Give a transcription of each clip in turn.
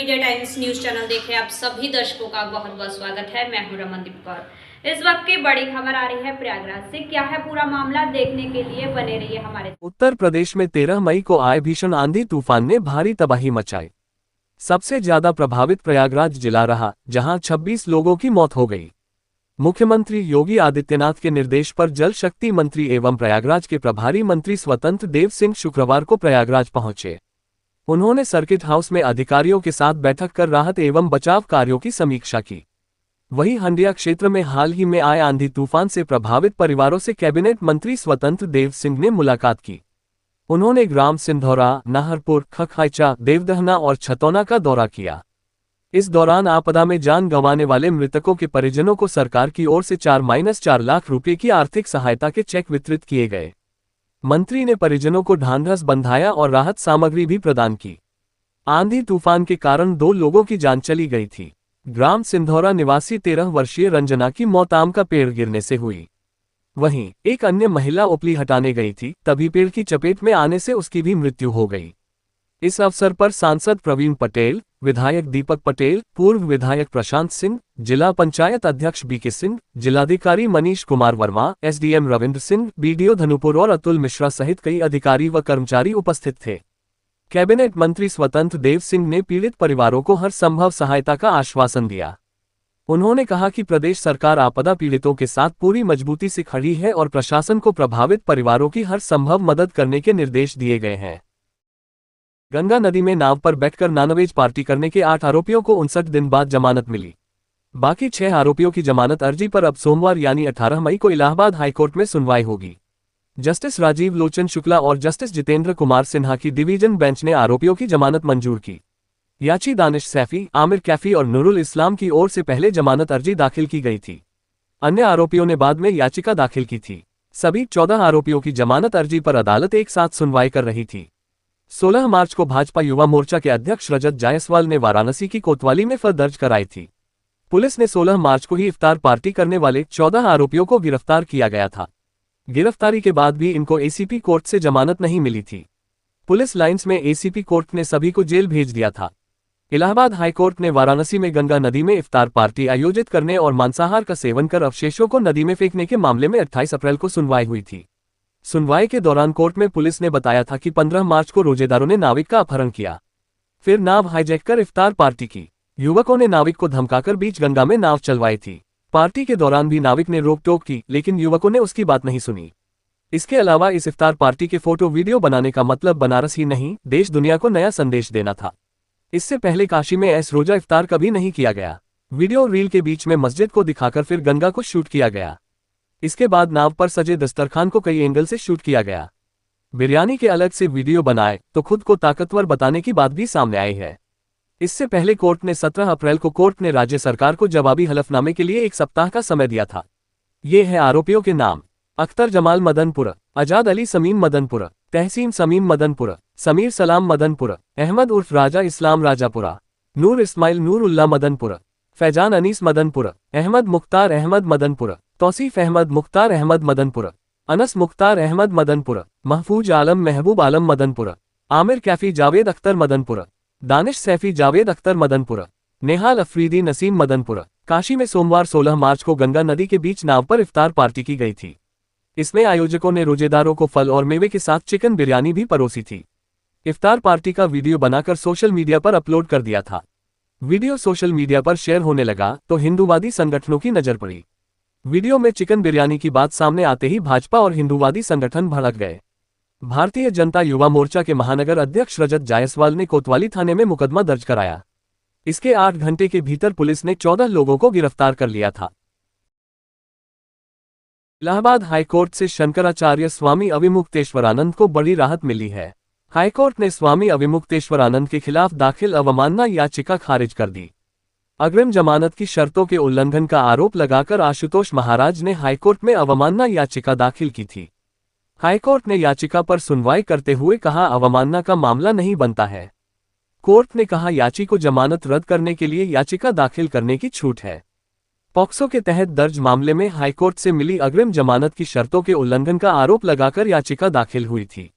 Media times news channel देख रहे आप सभी दर्शकों का बहुत बहुत स्वागत है। मैं हूं रमनदीप कौर। इस वक्त की बड़ी खबर आ रही है प्रयागराज से। क्या है पूरा मामला, देखने के लिए बने रहिए हमारे। उत्तर प्रदेश में 13 मई को आए भीषण आंधी तूफान ने भारी तबाही मचाई। सबसे ज्यादा प्रभावित प्रयागराज जिला रहा, जहां 26 लोगों की मौत हो गई। मुख्यमंत्री योगी आदित्यनाथ के निर्देश पर जल शक्ति मंत्री एवं प्रयागराज के प्रभारी मंत्री स्वतंत्र देव सिंह शुक्रवार को प्रयागराज पहुंचे। उन्होंने सर्किट हाउस में अधिकारियों के साथ बैठक कर राहत एवं बचाव कार्यों की समीक्षा की। वहीं हंडिया क्षेत्र में हाल ही में आए आंधी तूफान से प्रभावित परिवारों से कैबिनेट मंत्री स्वतंत्र देव सिंह ने मुलाकात की। उन्होंने ग्राम सिंधौरा, नाहरपुर, खखाइचा, देवदहना और छतौना का दौरा किया। इस दौरान आपदा में जान गंवाने वाले मृतकों के परिजनों को सरकार की ओर से 4-4 लाख रुपए की आर्थिक सहायता के चेक वितरित किए गए। मंत्री ने परिजनों को ढांढस बंधाया और राहत सामग्री भी प्रदान की। आंधी तूफान के कारण 2 लोगों की जान चली गई थी। ग्राम सिंधौरा निवासी 13 वर्षीय रंजना की मौत आम का पेड़ गिरने से हुई। वहीं एक अन्य महिला उपली हटाने गई थी, तभी पेड़ की चपेट में आने से उसकी भी मृत्यु हो गई। इस अवसर पर सांसद प्रवीण पटेल, विधायक दीपक पटेल, पूर्व विधायक प्रशांत सिंह, जिला पंचायत अध्यक्ष बीके सिंह, जिलाधिकारी मनीष कुमार वर्मा, एसडीएम रविंद्र सिंह, बीडीओ धनुपुर और अतुल मिश्रा सहित कई अधिकारी व कर्मचारी उपस्थित थे। कैबिनेट मंत्री स्वतंत्र देव सिंह ने पीड़ित परिवारों को हर संभव सहायता का आश्वासन दिया। उन्होंने कहा कि प्रदेश सरकार आपदा पीड़ितों के साथ पूरी मजबूती से खड़ी है और प्रशासन को प्रभावित परिवारों की हर संभव मदद करने के निर्देश दिए गए हैं। गंगा नदी में नाव पर बैठकर नॉनवेज पार्टी करने के 8 आरोपियों को 59 दिन बाद जमानत मिली। बाकी 6 आरोपियों की जमानत अर्जी पर अब सोमवार यानी 18 मई को इलाहाबाद हाईकोर्ट में सुनवाई होगी। जस्टिस राजीव लोचन शुक्ला और जस्टिस जितेंद्र कुमार सिन्हा की डिवीजन बेंच ने आरोपियों की जमानत मंजूर की। याची दानिश सैफी, आमिर कैफी और नूरुल इस्लाम की ओर से पहले जमानत अर्जी दाखिल की गई थी। अन्य आरोपियों ने बाद में याचिका दाखिल की थी। सभी 14 आरोपियों की जमानत अर्जी पर अदालत एक साथ सुनवाई कर रही थी। 16 मार्च को भाजपा युवा मोर्चा के अध्यक्ष रजत जायसवाल ने वाराणसी की कोतवाली में एफआईआर दर्ज कराई थी। पुलिस ने 16 मार्च को ही इफ्तार पार्टी करने वाले 14 आरोपियों को गिरफ्तार किया गया था। गिरफ्तारी के बाद भी इनको एसीपी कोर्ट से जमानत नहीं मिली थी। पुलिस लाइंस में एसीपी कोर्ट ने सभी को जेल भेज दिया था। इलाहाबाद हाईकोर्ट ने वाराणसी में गंगा नदी में इफ्तार पार्टी आयोजित करने और मांसाहार का सेवन कर अवशेषों को नदी में फेंकने के मामले में 28 अप्रैल को सुनवाई हुई थी। सुनवाई के दौरान कोर्ट में पुलिस ने बताया था कि 15 मार्च को रोजेदारों ने नाविक का अपहरण किया, फिर नाव हाईजैक कर इफ्तार पार्टी की। युवकों ने नाविक को धमकाकर बीच गंगा में नाव चलवाई थी। पार्टी के दौरान भी नाविक ने रोक टोक की, लेकिन युवकों ने उसकी बात नहीं सुनी। इसके अलावा इस इफ्तार पार्टी के फोटो वीडियो बनाने का मतलब बनारस ही नहीं, देश दुनिया को नया संदेश देना था। इससे पहले काशी में ऐसा रोजा इफ्तार कभी नहीं किया गया। वीडियो रील के बीच में मस्जिद को दिखाकर फिर गंगा को शूट किया गया। इसके बाद नाव पर सजे दस्तरखान को कई एंगल से शूट किया गया। बिरयानी के अलग से वीडियो बनाए तो खुद को ताकतवर बताने की बात भी सामने आई है। इससे पहले कोर्ट ने 17 अप्रैल को कोर्ट ने राज्य सरकार को जवाबी हलफनामे के लिए 1 सप्ताह का समय दिया था। ये है आरोपियों के नाम: अख्तर जमाल मदनपुर, आजाद अली समीम मदनपुर, तहसीन समीम मदनपुर, समीर सलाम मदनपुर, अहमद उर्फ राजा इस्लाम राजापुरा, नूर इस्माइल नूर उल्ला मदनपुर, फैजान अनीस मदनपुर, अहमद मुख्तार अहमद मदनपुर, तौसीफ अहमद मुख्तार अहमद मदनपुर, अनस मुख्तार अहमद मदनपुर, महफूज आलम महबूब आलम मदनपुर, आमिर कैफी जावेद अख्तर मदनपुर, दानिश सैफी जावेद अख्तर मदनपुर, नेहाल अफरीदी नसीम मदनपुर। काशी में सोमवार 16 मार्च को गंगा नदी के बीच नाव पर इफ्तार पार्टी की गई थी। इसमें आयोजकों ने रोजेदारों को फल और मेवे के साथ चिकन बिरयानी भी परोसी थी। इफ्तार पार्टी का वीडियो बनाकर सोशल मीडिया पर अपलोड कर दिया था। वीडियो सोशल मीडिया पर शेयर होने लगा तो हिंदूवादी संगठनों की नजर पड़ी। वीडियो में चिकन बिरयानी की बात सामने आते ही भाजपा और हिंदूवादी संगठन भड़क गए। भारतीय जनता युवा मोर्चा के महानगर अध्यक्ष रजत जायसवाल ने कोतवाली थाने में मुकदमा दर्ज कराया। इसके 8 घंटे के भीतर पुलिस ने 14 लोगों को गिरफ्तार कर लिया था। इलाहाबाद हाईकोर्ट से शंकराचार्य स्वामी अविमुक्तेश्वरानंद को बड़ी राहत मिली है। हाईकोर्ट ने स्वामी अविमुक्तेश्वरानंद के खिलाफ दाखिल अवमानना याचिका खारिज कर दी। अग्रिम जमानत की शर्तों के उल्लंघन का आरोप लगाकर आशुतोष महाराज ने हाईकोर्ट में अवमानना याचिका दाखिल की थी। हाईकोर्ट ने याचिका पर सुनवाई करते हुए कहा, अवमानना का मामला नहीं बनता है। कोर्ट ने कहा, याची को जमानत रद्द करने के लिए याचिका दाखिल करने की छूट है। पॉक्सो के तहत दर्ज मामले में हाईकोर्ट से मिली अग्रिम जमानत की शर्तों के उल्लंघन का आरोप लगाकर याचिका दाखिल हुई थी।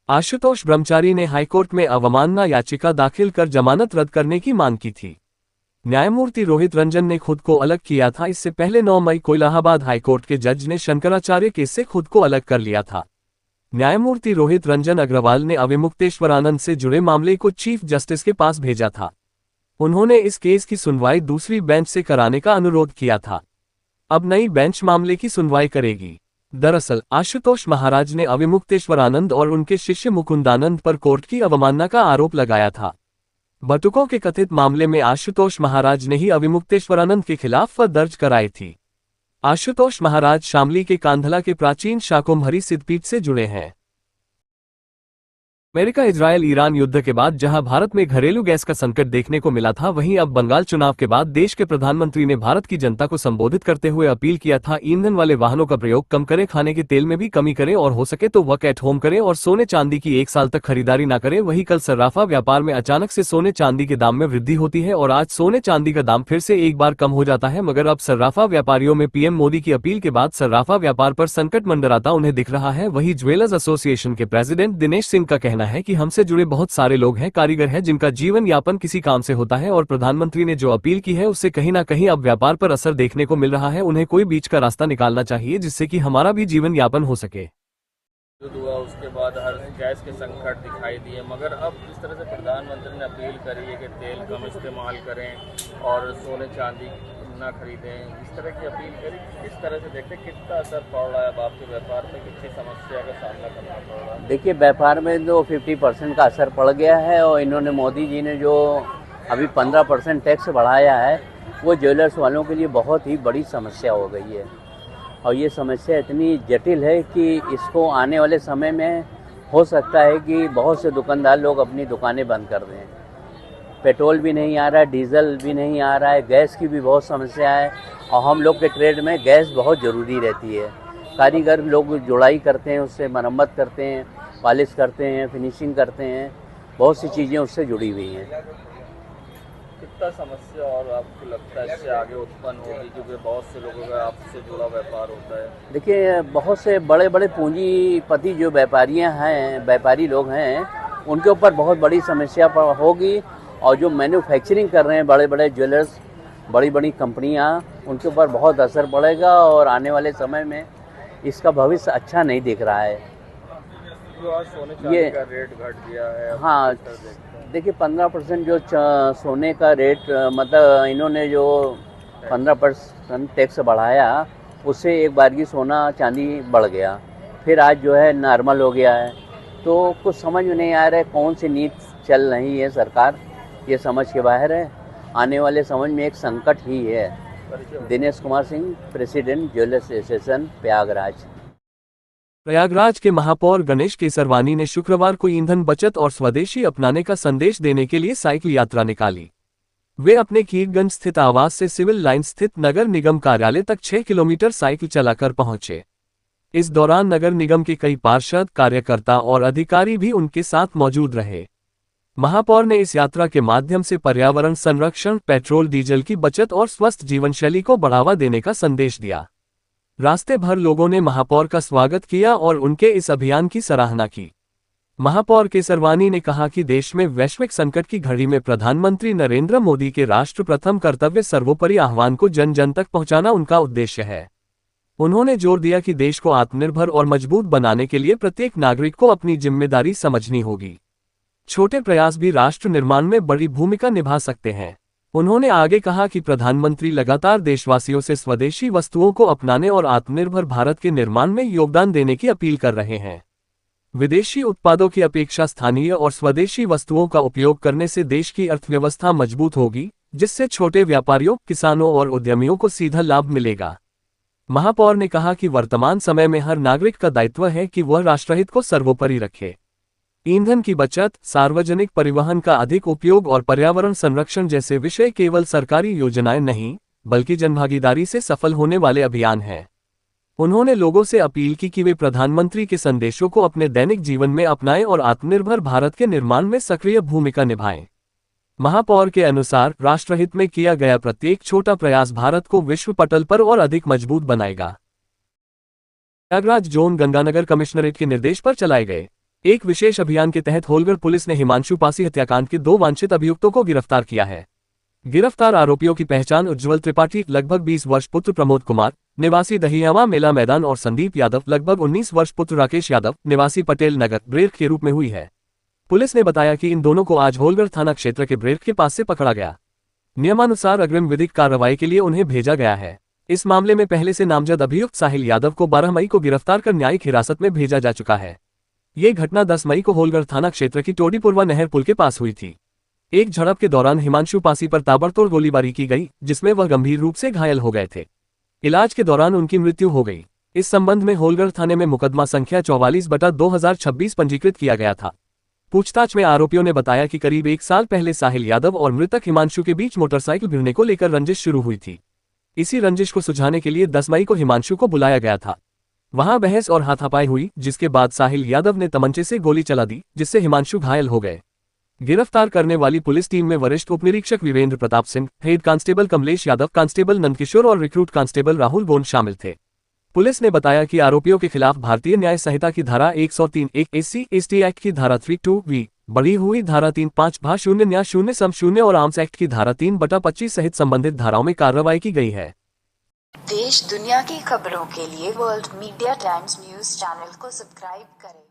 आशुतोष ब्रह्मचारी ने हाईकोर्ट में अवमानना याचिका दाखिल कर जमानत रद्द करने की मांग की थी। न्यायमूर्ति रोहित रंजन ने खुद को अलग किया था। इससे पहले 9 मई को इलाहाबाद हाईकोर्ट के जज ने शंकराचार्य केस से खुद को अलग कर लिया था। न्यायमूर्ति रोहित रंजन अग्रवाल ने अविमुक्तेश्वरानंद से जुड़े मामले को चीफ जस्टिस के पास भेजा था। उन्होंने इस केस की सुनवाई दूसरी बेंच से कराने का अनुरोध किया था। अब नई बेंच मामले की सुनवाई करेगी। दरअसल आशुतोष महाराज ने अविमुक्तेश्वरानंद और उनके शिष्य मुकुंदानंद पर कोर्ट की अवमानना का आरोप लगाया था। बटुकों के कथित मामले में आशुतोष महाराज ने ही अविमुक्तेश्वरानंद के खिलाफ दर्ज कराई थी। आशुतोष महाराज शामली के कांधला के प्राचीन शाकुम्भरी सिद्धपीठ से जुड़े हैं। अमेरिका इजरायल ईरान युद्ध के बाद जहां भारत में घरेलू गैस का संकट देखने को मिला था, वहीं अब बंगाल चुनाव के बाद देश के प्रधानमंत्री ने भारत की जनता को संबोधित करते हुए अपील किया था, ईंधन वाले वाहनों का प्रयोग कम करें, खाने के तेल में भी कमी करें और हो सके तो वर्क एट होम करें और सोने चांदी की 1 साल तक खरीदारी न करें। वहीं कल सर्राफा व्यापार में अचानक से सोने चांदी के दाम में वृद्धि होती है और आज सोने चांदी का दाम फिर से एक बार कम हो जाता है। मगर अब सर्राफा व्यापारियों में पीएम मोदी की अपील के बाद सर्राफा व्यापार पर संकट मंडराता उन्हें दिख रहा है। वहीं ज्वेलर्स एसोसिएशन के प्रेसिडेंट दिनेश सिंह का कहना है कि हमसे जुड़े बहुत सारे लोग हैं, कारीगर हैं, जिनका जीवन यापन किसी काम से होता है और प्रधानमंत्री ने जो अपील की है उससे कहीं ना कहीं अब व्यापार पर असर देखने को मिल रहा है। उन्हें कोई बीच का रास्ता निकालना चाहिए जिससे कि हमारा भी जीवन यापन हो सके। हुआ उसके बाद हर गैस के संकट दिखाई दिए, मगर अब जिस तरह से प्रधानमंत्री ने अपील करी है कि तेल कम इस्तेमाल करें और सोने चांदी ना खरीदें, इस तरह की अपील करी, किस तरह से देखते कितना असर पड़ रहा है अब आपके व्यापार पे, कितनी समस्या का सामना करना पड़ रहा है? देखिए, व्यापार में तो 50% का असर पड़ गया है और इन्होंने मोदी जी ने जो अभी 15% टैक्स बढ़ाया है वो ज्वेलर्स वालों के लिए बहुत ही बड़ी समस्या हो गई है और ये समस्या इतनी जटिल है कि इसको आने वाले समय में हो सकता है कि बहुत से दुकानदार लोग अपनी दुकानें बंद कर दें। पेट्रोल भी नहीं आ रहा है, डीजल भी नहीं आ रहा है, गैस की भी बहुत समस्या है और हम लोग के ट्रेड में गैस बहुत ज़रूरी रहती है। कारीगर लोग जुड़ाई करते हैं, उससे मरम्मत करते हैं, पॉलिश करते हैं, फिनिशिंग करते हैं, बहुत सी चीज़ें उससे जुड़ी हुई हैं। कितना समस्या और आपको लगता है इससे आगे उत्पन्न होगी, क्योंकि बहुत से लोगों का आपसे जुड़ा व्यापार होता है? देखिए, बहुत से बड़े बड़े पूंजीपति जो व्यापारी लोग हैं, उनके ऊपर बहुत बड़ी समस्या होगी और जो मैन्युफैक्चरिंग कर रहे हैं बड़े बड़े ज्वेलर्स, बड़ी बड़ी कंपनियां, उनके ऊपर बहुत असर पड़ेगा और आने वाले समय में इसका भविष्य अच्छा नहीं दिख रहा है। जो आज सोने चांदी का रेट घट गया है, हाँ, देखिए 15% जो सोने का रेट, मतलब इन्होंने जो 15% टैक्स बढ़ाया उससे एक बार की सोना चांदी बढ़ गया, फिर आज जो है नॉर्मल हो गया है। तो कुछ समझ में नहीं आ रहा है कौन सी नीति चल रही है सरकार, ये समझ के बाहर है। आने वाले समय में एक संकट ही है। Dinesh Kumar Singh, president jewellers association, Prayagraj. Prayagraj के महापौर गणेश केसरवानी ने शुक्रवार को ईंधन बचत और स्वदेशी अपनाने का संदेश देने के लिए साइकिल यात्रा निकाली। वे अपने कीरगंज स्थित आवास से सिविल लाइन स्थित नगर निगम कार्यालय तक 6 किलोमीटर साइकिल चलाकर पहुंचे। इस दौरान नगर निगम के कई पार्षद, कार्यकर्ता और अधिकारी भी उनके साथ मौजूद रहे। महापौर ने इस यात्रा के माध्यम से पर्यावरण संरक्षण, पेट्रोल डीजल की बचत और स्वस्थ जीवनशैली को बढ़ावा देने का संदेश दिया। रास्ते भर लोगों ने महापौर का स्वागत किया और उनके इस अभियान की सराहना की। महापौर केसरवानी ने कहा कि देश में वैश्विक संकट की घड़ी में प्रधानमंत्री नरेंद्र मोदी के राष्ट्र प्रथम कर्तव्य सर्वोपरि आह्वान को जन जन तक पहुंचाना उनका उद्देश्य है। उन्होंने जोर दिया कि देश को आत्मनिर्भर और मजबूत बनाने के लिए प्रत्येक नागरिक को अपनी जिम्मेदारी समझनी होगी। छोटे प्रयास भी राष्ट्र निर्माण में बड़ी भूमिका निभा सकते हैं। उन्होंने आगे कहा कि प्रधानमंत्री लगातार देशवासियों से स्वदेशी वस्तुओं को अपनाने और आत्मनिर्भर भारत के निर्माण में योगदान देने की अपील कर रहे हैं। विदेशी उत्पादों की अपेक्षा स्थानीय और स्वदेशी वस्तुओं का उपयोग करने से देश की अर्थव्यवस्था मजबूत होगी, जिससे छोटे व्यापारियों, किसानों और उद्यमियों को सीधा लाभ मिलेगा। महापौर ने कहा कि वर्तमान समय में हर नागरिक का दायित्व है कि वह राष्ट्रहित को सर्वोपरि रखे। ईंधन की बचत, सार्वजनिक परिवहन का अधिक उपयोग और पर्यावरण संरक्षण जैसे विषय केवल सरकारी योजनाएं नहीं, बल्कि जनभागीदारी से सफल होने वाले अभियान हैं। उन्होंने लोगों से अपील की कि वे प्रधानमंत्री के संदेशों को अपने दैनिक जीवन में अपनाएं और आत्मनिर्भर भारत के निर्माण में सक्रिय भूमिका निभाएं। महापौर के अनुसार राष्ट्रहित में किया गया प्रत्येक छोटा प्रयास भारत को विश्व पटल पर और अधिक मजबूत बनाएगा। प्रयागराज जोन गंगानगर कमिश्नरेट के निर्देश पर चलाए गए एक विशेष अभियान के तहत होलगढ़ पुलिस ने हिमांशु पासी हत्याकांड के 2 वांछित अभियुक्तों को गिरफ्तार किया है। गिरफ्तार आरोपियों की पहचान उज्ज्वल त्रिपाठी लगभग 20 वर्ष पुत्र प्रमोद कुमार निवासी दहियावा मेला मैदान और संदीप यादव लगभग 19 वर्ष पुत्र राकेश यादव निवासी पटेल नगर ब्रेक के रूप में हुई है। पुलिस ने बताया कि इन दोनों को आज होलगढ़ थाना क्षेत्र के ब्रेक के पास से पकड़ा गया। नियमानुसार अग्रिम विधिक कार्रवाई के लिए उन्हें भेजा गया है। इस मामले में पहले से नामजद अभियुक्त साहिल यादव को 12 मई को गिरफ्तार कर न्यायिक हिरासत में भेजा जा चुका है। ये घटना 10 मई को होलगढ़ थाना क्षेत्र की टोडीपुरवा नहर पुल के पास हुई थी। एक झड़प के दौरान हिमांशु पासी पर ताबड़तोड़ गोलीबारी की गई, जिसमें वह गंभीर रूप से घायल हो गए थे। इलाज के दौरान उनकी मृत्यु हो गई। इस संबंध में होलगढ़ थाने में मुकदमा संख्या 44/2026 पंजीकृत किया गया था। पूछताछ में आरोपियों ने बताया कि करीब 1 साल पहले साहिल यादव और मृतक हिमांशु के बीच मोटरसाइकिल भिड़ने को लेकर रंजिश शुरू हुई थी। इसी रंजिश को सुलझाने के लिए 10 मई को हिमांशु को बुलाया गया था। वहां बहस और हाथापाई हुई, जिसके बाद साहिल यादव ने तमंचे से गोली चला दी, जिससे हिमांशु घायल हो गए। गिरफ्तार करने वाली पुलिस टीम में वरिष्ठ उपनिरीक्षक Virendra Pratap Singh, head constable Kamlesh Yadav, constable Nandkishor और रिक्रूट कांस्टेबल राहुल गोंड शामिल थे। पुलिस ने बताया कि आरोपियों के खिलाफ भारतीय न्याय संहिता की धारा 103(1) SC/ST एक्ट की धारा 32(V) बढ़ी हुई धारा 3(5)(0) न्याय 0(0) और आर्म्स एक्ट की धारा 3/25 सहित संबंधित धाराओं में कार्रवाई की गई है। देश दुनिया की खबरों के लिए world media times news channel को सब्सक्राइब करें।